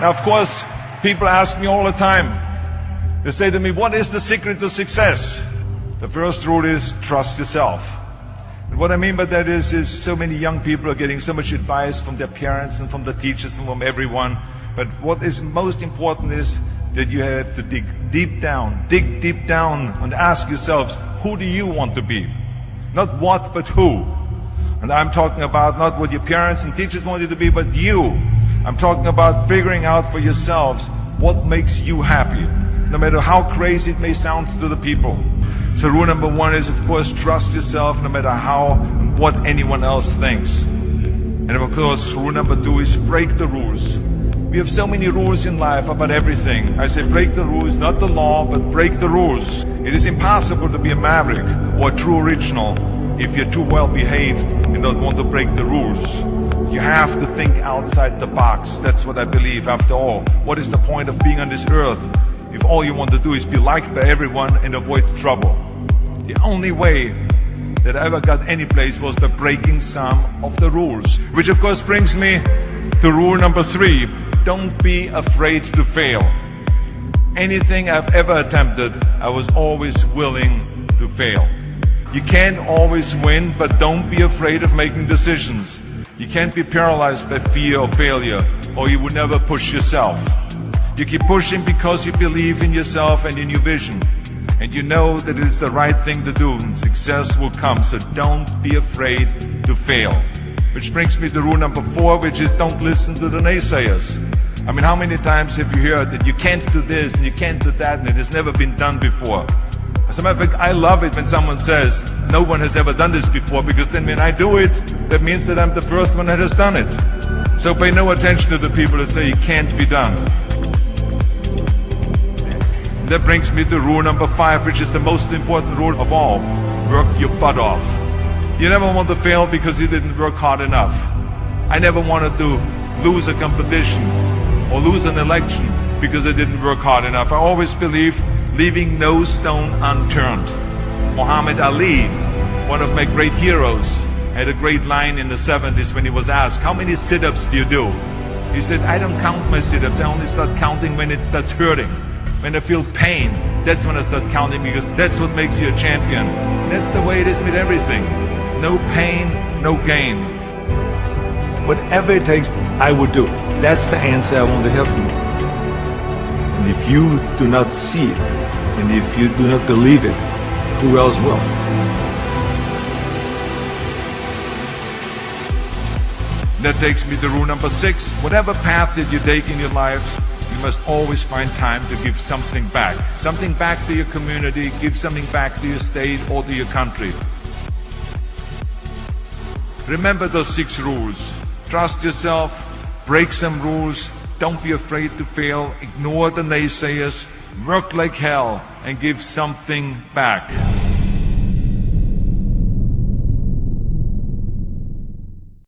Now, of course, people ask me all the time. They say to me, what is the secret to success? The first rule is trust yourself. And what I mean by that is so many young people are getting so much advice from their parents and from the teachers and from everyone. But what is most important is that you have to dig deep down and ask yourselves, who do you want to be? Not what, but who. And I'm talking about not what your parents and teachers want you to be, but you. I'm talking about figuring out for yourselves what makes you happy, no matter how crazy it may sound to the people. So rule number one is, of course, trust yourself no matter how and what anyone else thinks. And of course, rule number two is break the rules. We have so many rules in life about everything. I say break the rules, not the law, but break the rules. It is impossible to be a maverick or a true original if you're too well behaved and don't want to break the rules. You have to think outside the box. That's what I believe. After all, what is the point of being on this earth if all you want to do is be liked by everyone and avoid trouble? The only way that I ever got any place was by breaking some of the rules. Which of course brings me to rule number three. Don't be afraid to fail. Anything I've ever attempted, I was always willing to fail. You can't always win, but don't be afraid of making decisions. You can't be paralyzed by fear of failure, or you would never push yourself. You keep pushing because you believe in yourself and in your vision. And you know that it's the right thing to do, and success will come. So don't be afraid to fail. Which brings me to rule number four, which is don't listen to the naysayers. I mean, how many times have you heard that you can't do this and you can't do that and it has never been done before? As a matter of fact, I love it when someone says, no one has ever done this before, because then when I do it, that means that I'm the first one that has done it. So pay no attention to the people that say it can't be done. And that brings me to rule number five, which is the most important rule of all. Work your butt off. You never want to fail because you didn't work hard enough. I never wanted to lose a competition or lose an election because I didn't work hard enough. I always believed leaving no stone unturned. Muhammad Ali, one of my great heroes, had a great line in the 70s when he was asked, how many sit-ups do you do? He said, I don't count my sit-ups. I only start counting when it starts hurting. When I feel pain, that's when I start counting, because that's what makes you a champion. That's the way it is with everything. No pain, no gain. Whatever it takes, I would do. That's the answer I want to hear from you. And if you do not see it, and if you do not believe it, who else will? That takes me to rule number six. Whatever path that you take in your life, you must always find time to give something back. Something back to your community, give something back to your state or to your country. Remember those 6 rules. Trust yourself, break some rules, don't be afraid to fail, ignore the naysayers, work like hell, and give something back.